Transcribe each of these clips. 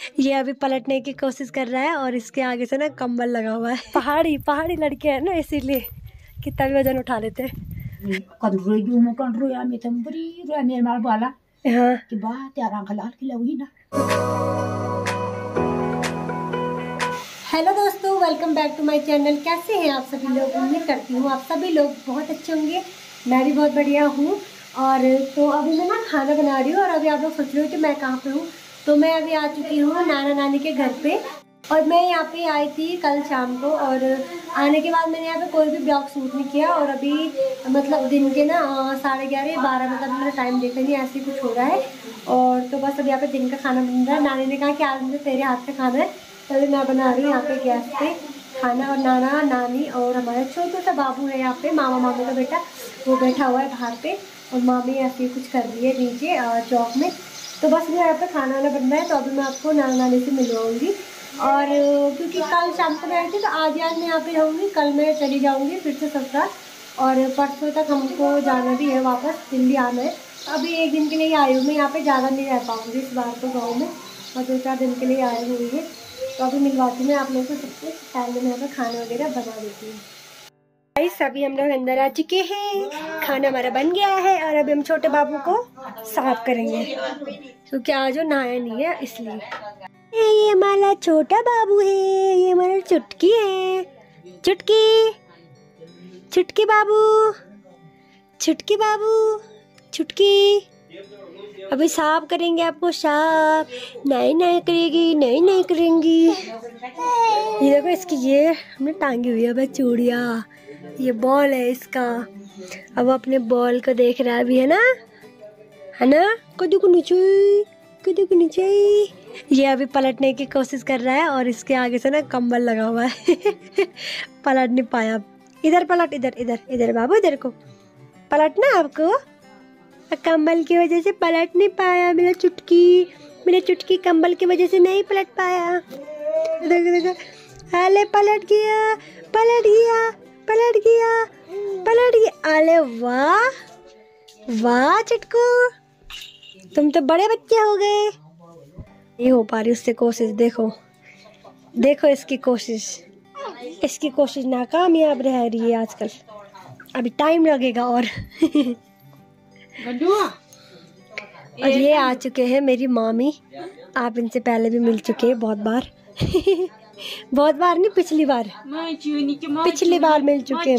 ये अभी पलटने की कोशिश कर रहा है और इसके आगे से ना कंबल लगा हुआ है। पहाड़ी लड़के हैं ना, इसीलिए कितना भी वजन उठा लेते हैं। हाँ हेलो दोस्तों, welcome back to my channel. कैसे हैं आप सभी लोग? उम्मीद करती हूँ आप सभी लोग बहुत अच्छे होंगे। मैं भी बहुत बढ़िया हूँ। और तो अभी मैं ना खाना बना रही हूँ और अभी आप लोग सोच रहे हो कि मैं कहाँ पे हूँ। तो मैं अभी आ चुकी हूँ नाना नानी के घर पे। और मैं यहाँ पे आई थी कल शाम को और आने के बाद मैंने यहाँ पे कोई भी ब्लॉग शूट नहीं किया। और अभी मतलब दिन के ना 11:30-12 मतलब मेरा टाइम देखा नहीं, ऐसे ही कुछ हो रहा है। और तो बस अब यहाँ पे दिन का खाना बन रहा है। नानी ने कहा कि आज मुझे तेरे हाथ से खाना है, तभी मैं बना रही हूँ यहाँ पे गैस पे खाना। और नाना नानी और हमारा छोटा सा बाबू है यहाँ पे, मामा मामी का बेटा, वो बैठा हुआ है बाहर पे। और मामी ऐसे कुछ कर रही है नीचे चौक में। तो बस मैं यहाँ पे खाना वाना बन रहा है, तो अभी मैं आपको नाना नानी से मिलवाऊंगी। और क्योंकि कल शाम को मैं आई थी तो आज मैं यहाँ पे रहूँगी, कल मैं चली जाऊँगी फिर से ससुराल। और परसों तक हमको जाना भी है, वापस दिल्ली आना है। अभी एक दिन के लिए आई हूँ मैं यहाँ पे, ज़्यादा नहीं रह पाऊँगी इस बार तो गाँव में, और 2-4 दिन के लिए आई हुई है। तो अभी मिलवाती मैं आप लोगों को सबसे पहले। मैं यहाँ पर खाना वगैरह बना देती हूँ। अभी हम लोग अंदर आ चुके हैं, खाना हमारा बन गया है और अभी हम छोटे बाबू को साफ करेंगे क्योंकि आज वो नहाया नहीं है इसलिए। ये हमारा छोटा बाबू है, ये हमारा चुटकी है। चुटकी चुटकी बाबू, चुटकी बाबू, चुटकी। अभी साफ करेंगे आपको, साफ नहीं करेगी, नहीं करेंगी। ये देखो इसकी, ये हमने टांगी हुई है भाई चूड़िया। ये बॉल है इसका, अब अपने बॉल को देख रहा है अभी, है ना कदू को नीचे। ये अभी पलटने की कोशिश कर रहा है और इसके आगे से ना कंबल लगा हुआ है पलट नहीं पाया। इधर पलट, इधर बाबू, इधर को पलटना आपको। कंबल की वजह से पलट नहीं पाया मेरा चुटकी कंबल की वजह से नहीं पलट पाया। देखो अले पलट गया। अरे वाह चुटकू, तुम तो बड़े बच्चे हो गए। नहीं हो पा रही उससे कोशिश, देखो इसकी कोशिश नाकामयाब रह रही है आजकल। अभी टाइम लगेगा और और ये आ चुके हैं मेरी मामी। आप इनसे पहले भी मिल चुके हैं बहुत बार बहुत बार नहीं, पिछली बार मिल चुके हैं।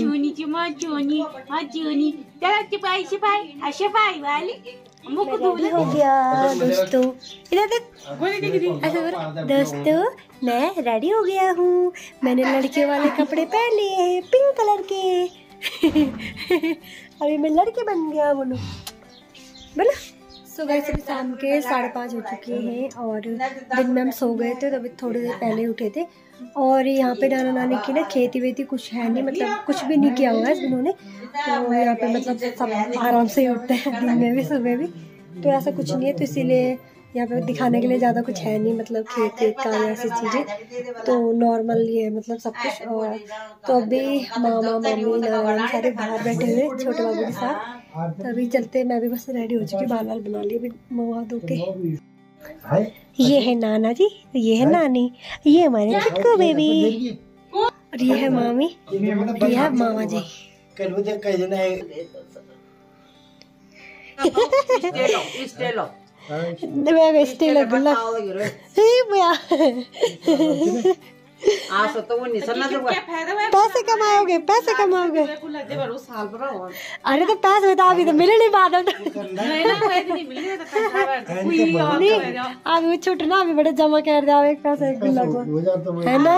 हो गया दोस्तों, दोस्तों मैं रेडी हो गया हूँ। मैंने लड़के वाले कपड़े पहन लिए हैं, पिंक कलर के अभी मैं लड़के बन गया बोलो। सुबह से शाम के 5:30 हो चुके हैं और दिन में हम सो गए थे, तो अभी थोड़ी देर पहले उठे थे। और यहाँ पे नाना नानी की ना खेती वेती कुछ है नहीं, मतलब कुछ भी नहीं किया हुआ है इन्होंने। तो यहाँ पे मतलब सब आराम से ही उठते हैं, दिन में भी सुबह भी, तो ऐसा कुछ नहीं है। तो इसीलिए यहाँ पे दिखाने के लिए ज़्यादा कुछ है नहीं, मतलब खेत का ऐसी चीज़ें, तो नॉर्मल ही है मतलब सब कुछ। और तो अभी मामा मामी नाना सारे बाहर बैठे हुए छोटे बाबू के साथ। तो अभी चलते, मैं भी बस रेडी हो चुकी, बाल बना लिए, अभी मुँह धो के। ये है नाना जी, ये है नानी, ये हमारे चिक्कू बेबी, और ये है मामी, ये है मामा जी। पैसे कमाओगे। अरे तो पैसे बता, अभी तो मिले नहीं बाद अभी छुटना, अभी बड़े जमा कर दो एक पैसे है ना।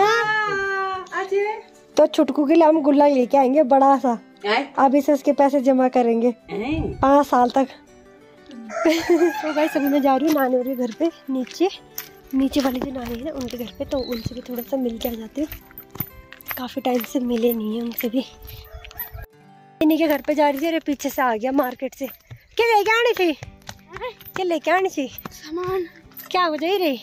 तो छुटकू के लिए हम गुल्ला लेके आएंगे बड़ा सा, अभी से उसके पैसे जमा करेंगे 5 साल तक। तो भाई सभी मैं जा रही हूँ नानी वाले घर पे, नीचे वाली जो नानी है ना उनके घर पे, तो उनसे भी थोड़ा सा मिल के आ जाती हूँ। काफ़ी टाइम से मिले नहीं है उनसे भी। इन्हीं के घर पे जा रही थी, अरे पीछे से आ गया मार्केट से। क्या लेके आनी थी सामान? क्या हो जाए रे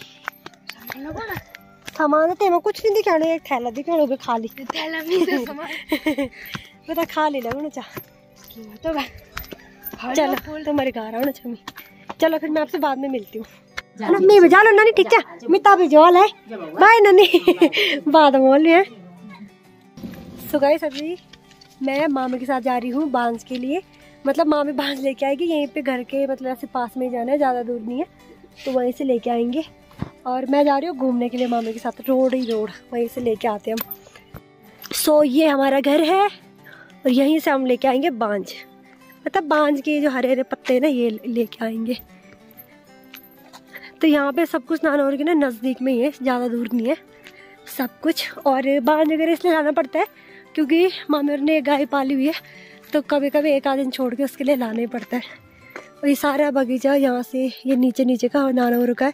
सामान? तो कुछ नहीं दिखाना, एक थैला दिखाना खाली थैला में सामान खा ले लो चाह। तो चलो तुम्हारे घर आओ ना छमी, चलो फिर मैं आपसे बाद में मिलती हूँ। मैं बजा लो नानी, ठीक है मिता भी जोल है बाय नानी बाद बोल रहे हैं। सो गाइस अभी मैं मामी के साथ जा रही हूँ बांस के लिए, मतलब मामी बांस लेके आएगी यहीं पे घर के मतलब ऐसे पास में ही जाना है, ज़्यादा दूर नहीं है, तो वहीं से लेके आएंगे। और मैं जा रही हूँ घूमने के लिए मामी के साथ, रोड ही रोड वहीं से लेके आते हैं हम। सो ये हमारा घर है और यहीं से हम लेके आएंगे बांज, मतलब बांज के जो हरे हरे पत्ते ना ये लेके आएंगे। तो यहाँ पे सब कुछ नानौर के ना नज़दीक में ही है, ज़्यादा दूर नहीं है सब कुछ। और बांज वगैरह इसलिए लाना पड़ता है क्योंकि मामी ने गाय पाली हुई है, तो कभी कभी एक आध दिन छोड़ के उसके लिए लाना ही पड़ता है। और ये सारा बगीचा यहाँ से ये नीचे नीचे का नानौर का है,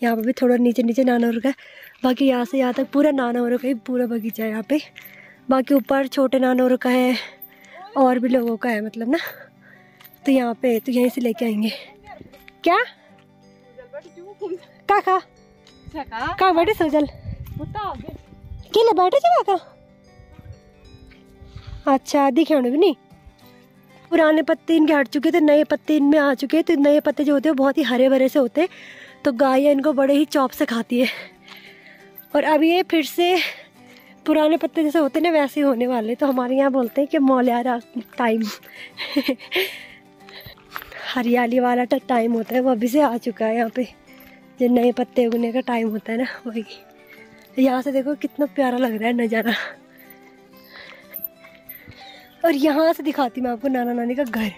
यहाँ पे भी थोड़ा नीचे नीचे नानौर का है, बाकी यहाँ से यहाँ तक पूरा नानौर का ही पूरा बगीचा है यहाँ पे। बाकी ऊपर छोटे नानौर का है और भी लोगों का है मतलब ना, तो यहाँ पे तो यहीं से लेके आएंगे। क्या काका का बैठे सोजल केले बैठे थे काका, अच्छा दिखे भी नहीं। पुराने पत्ते इनके हट चुके थे, नए पत्ते इनमें आ चुके हैं, तो नए पत्ते जो होते हैं बहुत ही हरे भरे से होते हैं, तो गाय इनको बड़े ही चौप से खाती है। और अब ये फिर से पुराने पत्ते जैसे होते हैं ना वैसे होने वाले, तो हमारे यहाँ बोलते हैं कि मौलियारा टाइम हरियाली वाला टाइम होता है, वो अभी से आ चुका है। यहाँ पे जो नए पत्ते उगने का टाइम होता है ना वही। यहाँ से देखो कितना प्यारा लग रहा है नज़ारा। और यहाँ से दिखाती मैं आपको नाना नानी का घर,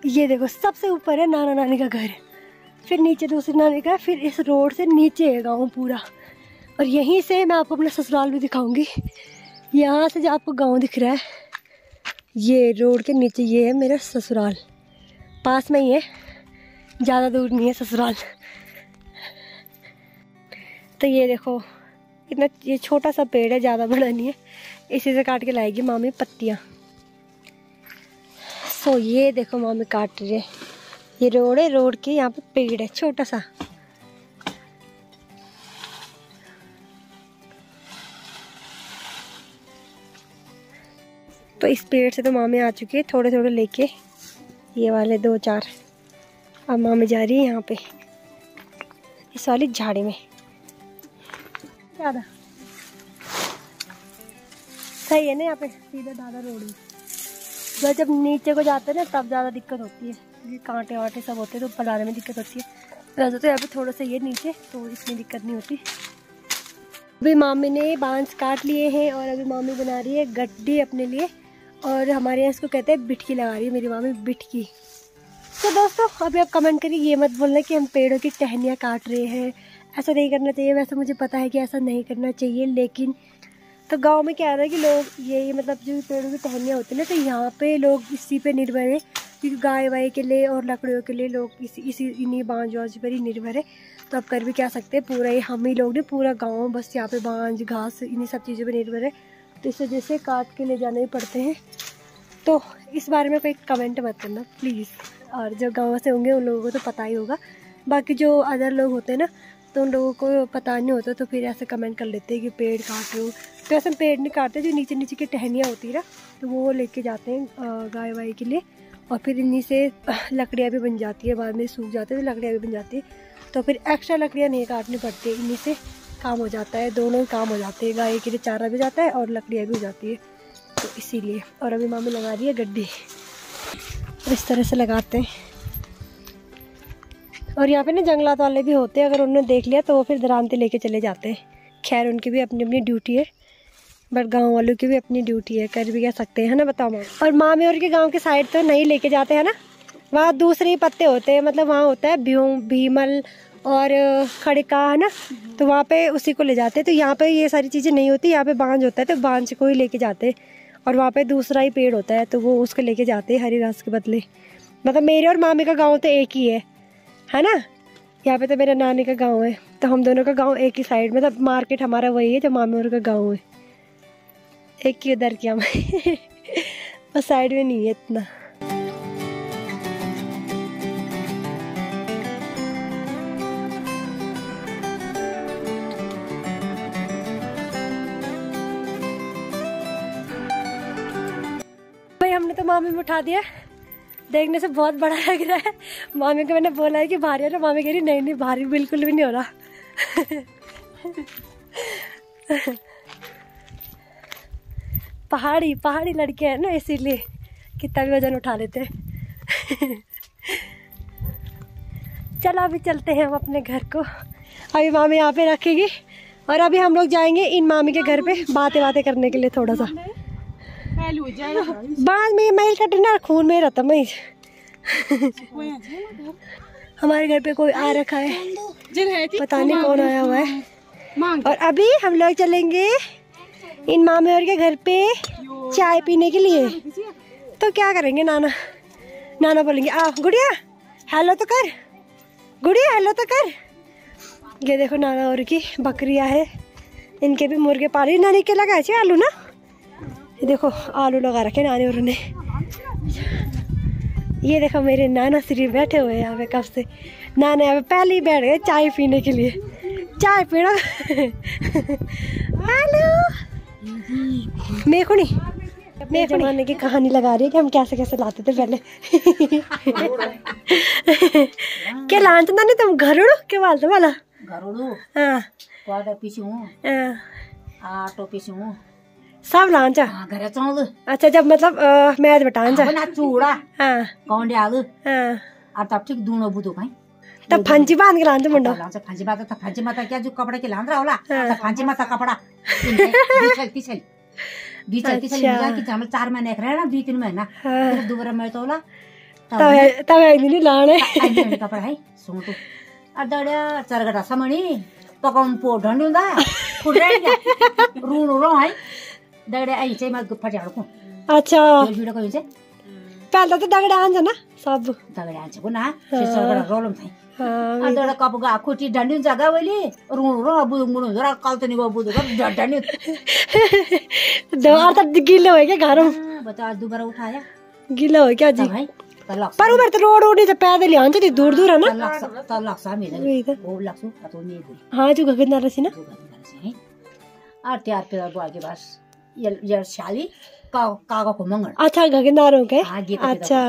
ये देखो सबसे ऊपर है नाना नानी का घर, फिर नीचे दूसरी नानी का, फिर इस रोड से नीचे है गाँव पूरा। और यहीं से मैं आपको अपना ससुराल भी दिखाऊंगी। यहाँ से जो आपको गांव दिख रहा है ये रोड के नीचे ये है मेरा ससुराल, पास में ही है, ज़्यादा दूर नहीं है ससुराल। तो ये देखो इतना ये छोटा सा पेड़ है, ज़्यादा बड़ा नहीं है, इसी से काट के लाएगी मामी पत्तियाँ। सो ये देखो मामी काट रही है, ये रोड है, रोड के यहाँ पे पेड़ है छोटा सा। तो इस पेड़ से तो मामी आ चुकी है थोड़े थोड़े लेके, ये वाले 2-4। अब मामी जा रही है यहाँ पे इस वाली झाड़ी में। ज़्यादा सही है ना, यहाँ पे सीधा दादा रोड है। जब नीचे को जाते हैं ना तब ज़्यादा दिक्कत होती है, क्योंकि कांटे वाटे सब होते हैं तो ऊपर आने में दिक्कत होती है। वैसे तो यहाँ पे थोड़ा सा ये नीचे, तो इसमें दिक्कत नहीं होती। अभी मामी ने बांस काट लिए हैं और अभी मामी बना रही है गड्ढी अपने लिए, और हमारे यहाँ इसको कहते हैं बिटकी लगा रही है मेरी मामी, बिटकी। तो दोस्तों अभी आप कमेंट करिए, ये मत बोलना कि हम पेड़ों की टहनियाँ काट रहे हैं, ऐसा नहीं करना चाहिए। वैसे मुझे पता है कि ऐसा नहीं करना चाहिए, लेकिन तो गांव में क्या है ना कि लोग ये मतलब जो पेड़ों की टहनियाँ होती है ना, तो यहाँ पे लोग इसी पे निर्भर है, क्योंकि गाय वाय के लिए और लकड़ियों के लिए लोग इसी इन्हीं बांझ वाँझ पर ही निर्भर है। तो अब कर भी क्या सकते हैं, पूरा ये हम ही लोग ने पूरा गाँव बस यहाँ पे बांझ घास इन्हीं सब चीज़ों पर निर्भर है, तो इस वजह से काट के ले जाने ही पड़ते हैं। तो इस बारे में कोई कमेंट मत करना प्लीज़, और जो गाँव से होंगे उन लोगों को तो पता ही होगा, बाकी जो अदर लोग होते हैं ना तो उन लोगों को पता नहीं होता, तो फिर ऐसे कमेंट कर लेते हैं कि पेड़ काट रहे हो। तो ऐसे पेड़ नहीं काटते, जो नीचे नीचे की टहनियाँ होती है ना तो वो लेके जाते हैं गाय वाय के लिए, और फिर इन्हीं से लकड़ियाँ भी बन जाती है, बाद में सूख जाते हैं तो लकड़ियाँ भी बन जाती है, तो फिर एक्स्ट्रा लकड़ियाँ नहीं काटनी पड़ती, इन्हीं से काम हो जाता है, दोनों ही काम हो जाते हैं, गाय के लिए चारा भी जाता है और लकड़ियाँ भी हो जाती है, तो इसीलिए। और अभी मामी लगा रही है गड्ढी, इस तरह से लगाते हैं। और यहाँ पे ना जंगलात वाले भी होते हैं, अगर उन्होंने देख लिया तो वो फिर दरांते लेके चले जाते हैं। खैर उनकी भी अपनी अपनी ड्यूटी है, बट गांव वालों की भी अपनी ड्यूटी है, कर भी क्या सकते हैं, है ना, बताओ माँ। और मामी और के गांव के साइड तो नहीं लेके जाते हैं ना, वहाँ दूसरे पत्ते होते हैं, मतलब वहाँ होता है भीमल और खड़का, है ना, तो वहाँ पे उसी को ले जाते हैं। तो यहाँ पे ये सारी चीज़ें नहीं होती, यहाँ पे बांझ होता है तो बांझ को ही लेके जाते हैं, और वहाँ पे दूसरा ही पेड़ होता है तो वो उसको लेके जाते हैं हरी घास के बदले। मतलब मेरे और मामी का गाँव तो एक ही है ना, यहाँ पे तो मेरा नानी का गांव है, तो हम दोनों का गांव एक ही साइड, मतलब मार्केट हमारा वही है जो मामी और का गांव है, एक ही उधर क्या और साइड में नहीं है इतना। भाई हमने तो मामी में उठा दिया, देखने से बहुत बड़ा लग रहा है। मामी को मैंने बोला है कि भारी है ना, मामी कह रही नहीं नहीं भारी बिल्कुल भी नहीं हो रहा। पहाड़ी लड़के हैं ना, इसीलिए कितना भी वजन उठा लेते हैं। चलो अभी चलते हैं हम अपने घर को। अभी मामी यहाँ पे रखेगी और अभी हम लोग जाएंगे इन मामी के घर पे बातें करने के लिए थोड़ा सा। बाद में मैल कटना खून में रहता मैं। हमारे घर पे कोई आ रखा है, पता नहीं कौन आया हुआ है। और अभी हम लोग चलेंगे इन मामी और के घर पे चाय पीने के लिए। तो क्या करेंगे, नाना बोलेंगे आ गुड़िया हेलो तो कर, गुड़िया हेलो तो कर। ये देखो नाना और की बकरियां है, इनके भी मुर्गे पाले। नानी के लगाए थे आलू ना, ये देखो आलू लगा रखे नानी और ने। ये देखो मेरे नाना श्री बैठे हुए हैं यहाँ पे कब से। नाना यहाँ पे पहले ही बैठ गए चाय पीने के लिए। चाय पीना। हेलो मेरे जमाने की कहानी लगा रही है कि हम कैसे लाते थे पहले। क्या लांच नानी तुम घरुड़ो क्या बोलते वाला? घरुड़ो हाँ आटो पीछू सब लांचा घर चौद। अच्छा जब मतलब मैच बटान बना चूड़ा हाँ कौन डाल हाँ और तब ठीक दूनो बुदो भाई तब फंची बांध के लांचा मुंडा लांचा फंची बात था। फंची माता क्या जो कपड़े के लांद रहा होला तब फंची माता कपड़ा चलती मिला कि चावल 4 महीने एक रहना 2-3 महीना फिर दोबारा मैं तो होला तब एक दिन लाने कपड़ा है सोटो अडड्या चरगटा समणी पकाउन पो ढन्डुंदा फुड्या रुनु रो है दगडे आई चाहिँ म फट्याडको। अच्छा भिडियो को चाहिँ पहले तो दगडे आन्छ ना सब दगडे आन्छ को ना सरगटा रोलम थाई अडड्या कपगा खुटी ढन्डुन जग्गा वली रुनु रो बुदुङ बुदुङ जरा कल्तनी गो बुदुङ ढन्डुन दो और तब गीला हो गया घर में। बता दोबारा उठाया गीला हो गया जी भाई पर उधर तो रोड उड़ी तो पैदल आन्छ नि दूर है ना त लक्स मेले वो लक्स तो ने हाँ जो गगन रसी ना आ त्यार पे बागे बस ये शाली कागा को मंगल। अच्छा गगनदारों के अच्छा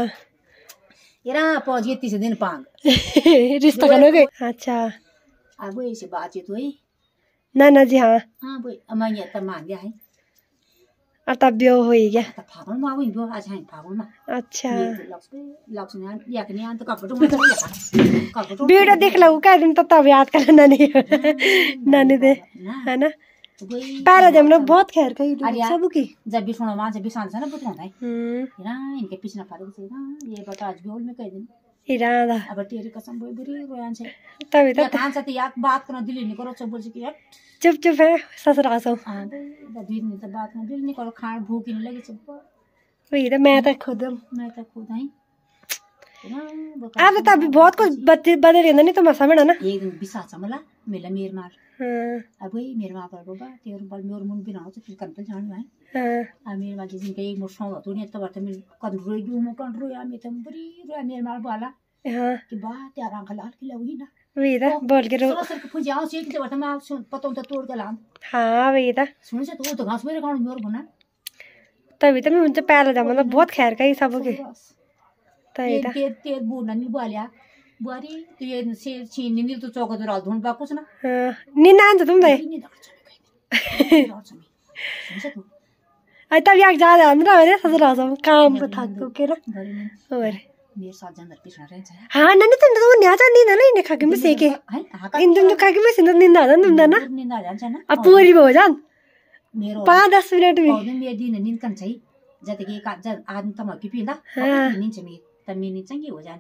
येरा पहुंच 30 दिन पांग रिश्ता करने गए। अच्छा अब ऐसे बातचीत हुई नाना जी हाँ भाई अम्मा ये त मान गया है और तब भी हो ही गया त फागुन में आवी आज है फागुन में। अच्छा लक्ष्मी या कन्या तो कपटो में कपटो वीडियो देख लो का दिन तो तब याद कर नानी दे है ना पहले जब लोग बहुत खैर कही सब की जब भी सुनो वहां जब भी सांस है ना बुतवाता है ना इनके पीछे ना फाड़े से ना ये बता आज भी होल में कह दिन इरादा अब तेरी कसम बोल बुरी रोयान से तभी तो कान से याद बात करना दिल नहीं करो चुप बोल के यार चुप है ससुरा सो हां दिल नहीं तो बात में दिल नहीं करो खान भूख नहीं लगी चुप वही तो मैं तो खुद आई अब तभी बहुत कुछ बदल गया नहीं तो मसा में ना एक दिन बिसा चमला मेला मेर मार अब वही मेरे मां पर बाबा तेरे बल मेरे मुन बिना हो तो फिर कर जान है आ मेरे मां जिन के मोसो तो नहीं तो बात में कन रोई दू मो कन रोया में तुम बड़ी रोया मेरे मां वाला हां कि बात यार अंकल लाल की लगी ना वही था बोल के रो सर के फुजाओ से कि बात में सुन पता तो तोड़ के लाम। हां वही था सुन से तो घास मेरे काउंट मोर बना तभी तो मैं मुझे पहले जमाना बहुत खैर का ही सब के तभी था ते बूढ़ा नहीं बोलिया बुआरी तो ये से चीनी नील तो चौका तो राल ढूंढ बाकुस ना हां नींद आंत तुम दे आई तब याक जा अंदर मेरे ससुरा सब काम पे थक तो के ना और मेरे साथ जानर पिछड़ा रहे हैं। हां नन्ने तुम तो न्या जा नींद ना इने खाके में सेके इन तुम तो खाके में सिंदर नींद आ जान तुम ना नींद आ जान ना अब पूरी हो जान मेरो 5-10 मिनट में और मेरे दिन नींद कन चाहिए जते के का आदमी तम की पिंदा नींद चाहिए तब नींद चाहिए हो जान